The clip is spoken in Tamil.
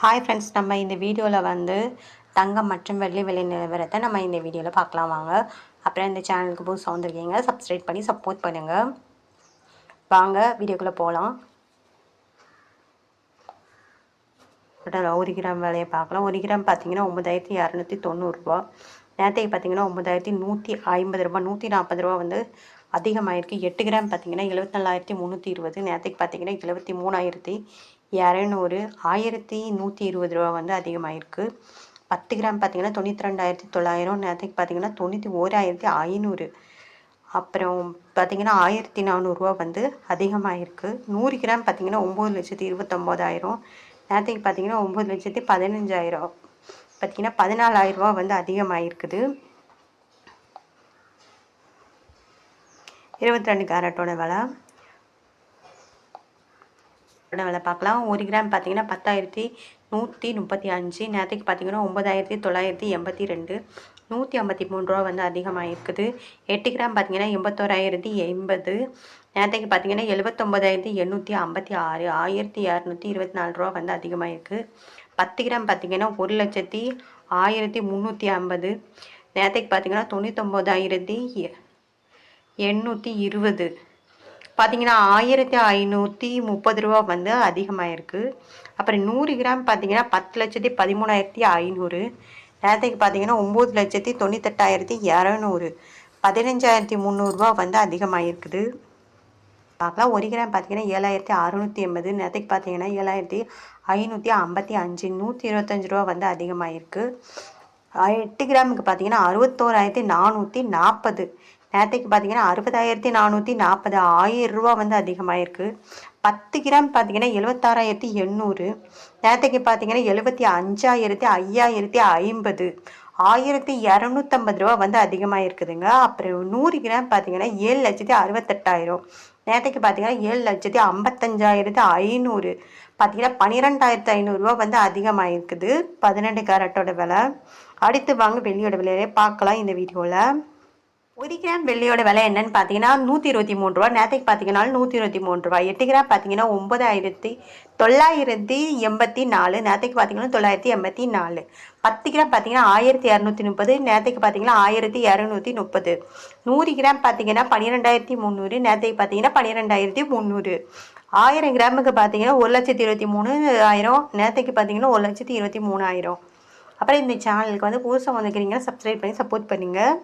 ஹாய் ஃப்ரெண்ட்ஸ், நம்ம இந்த வீடியோவில் வந்து தங்கம் மற்றும் வெள்ளி விலை நிலவரத்தை நம்ம இந்த வீடியோவில் பார்க்கலாம் வாங்க. அப்புறம் இந்த சேனலுக்கு புதுசாக வந்திருக்கீங்க, சப்ஸ்கிரைப் பண்ணி சப்போர்ட் பண்ணுங்கள். வாங்க வீடியோக்குள்ளே போகலாம். 1 கிராம் விலையை பார்க்கலாம். 1 கிராம் பார்த்தீங்கன்னா 9290 நேரத்தைக்கு பார்த்தீங்கன்னா 9150 ரூபா, 140 ரூபா வந்து அதிகமாகிருக்கு. 8 கிராம் பார்த்தீங்கன்னா 74,320, நேரத்தைக்கு பார்த்தீங்கன்னா 73,200, 1,120 ரூபா வந்து அதிகமாகிருக்கு. 10 கிராம் பார்த்தீங்கன்னா 92,900, நேரத்தைக்கு பார்த்தீங்கன்னா 91,500. அப்புறம் பார்த்தீங்கன்னா 1,400 வந்து அதிகமாகிருக்கு. 100 கிராம் பார்த்தீங்கன்னா 9,29,000, நேரத்தைக்கு பார்த்தீங்கன்னா 9,15,000, பார்த்தீங்கன்னா 14,000 வந்து அதிகமாகிருக்குது. 22 கேரட்டோட விலை பார்க்கலாம். 1 கிராம் பார்த்தீங்கன்னா 10,135, நேரத்துக்கு பார்த்தீங்கன்னா 9,982, 153 ரூபா வந்து அதிகமாகிருக்குது. 8 கிராம் பார்த்தீங்கன்னா 81,080, நேரத்துக்கு பார்த்தீங்கன்னா 79,856, 1,224 ரூபா வந்து அதிகமாகிருக்கு. 10 கிராம் பார்த்தீங்கன்னா 1,01,350, நேரத்துக்கு பார்த்தீங்கன்னா 99,820, பார்த்தீங்கன்னா 1,530 ரூபா வந்து அதிகமாகிருக்கு. அப்புறம் 100 கிராம் பார்த்தீங்கன்னா 10,13,500, நேரத்துக்கு பார்த்தீங்கன்னா 9,98,200, 15,300 வந்து அதிகமாகிருக்குது. பார்க்கலாம். 1 கிராம் பார்த்தீங்கன்னா 7,680, நேரத்துக்கு பார்த்தீங்கன்னா 7,555, 125 ரூபா வந்து அதிகமாகிருக்கு. 8 கிராமுக்கு பார்த்தீங்கன்னா 61,440, நேரத்துக்கு பார்த்தீங்கன்னா 60,440, 1000 ரூபா வந்து அதிகமாகிருக்கு. 10 கிராம் பார்த்தீங்கன்னா 76,800, நேரத்துக்கு பார்த்தீங்கன்னா 75,550, 1,250 ரூபா வந்து அதிகமாகிருக்குதுங்க. அப்புறம் 100 கிராம் பார்த்தீங்கன்னா 7,68,000, நேரத்துக்கு பார்த்தீங்கன்னா 7,55,500, பார்த்தீங்கன்னா 12,500 ரூபா வந்து அதிகமாகிருக்குது. 12 கேரட்டோட விலை. அடுத்து வாங்க வெள்ளியோட விலையை பார்க்கலாம் இந்த வீடியோவில். 1 கிராம் வெள்ளியோட விலை என்னன்னு பார்த்தீங்கன்னா 123 ரூபா, நேரத்துக்கு பார்த்தீங்கன்னா 123 ரூபா. 8 கிராம் பார்த்தீங்கன்னா 9,984, நேரத்துக்கு பார்த்தீங்கன்னா 984. 10 கிராம் பார்த்தீங்கன்னா 1,230, நேரத்துக்கு பார்த்தீங்கன்னா 1,230. 100 கிராம் பார்த்தீங்கன்னா 12,300, நேரத்துக்கு பார்த்தீங்கன்னா 12,300. 1000 கிராமுக்கு பார்த்தீங்கன்னா 1,23,000, நேரத்துக்கு பார்த்தீங்கன்னா 1,23,000. அப்புறம் இந்த சேனலுக்கு வந்து புதுசாக வந்துக்கிறீங்க, சப்ஸ்கிரைப் பண்ணி சப்போர்ட் பண்ணுங்கள்.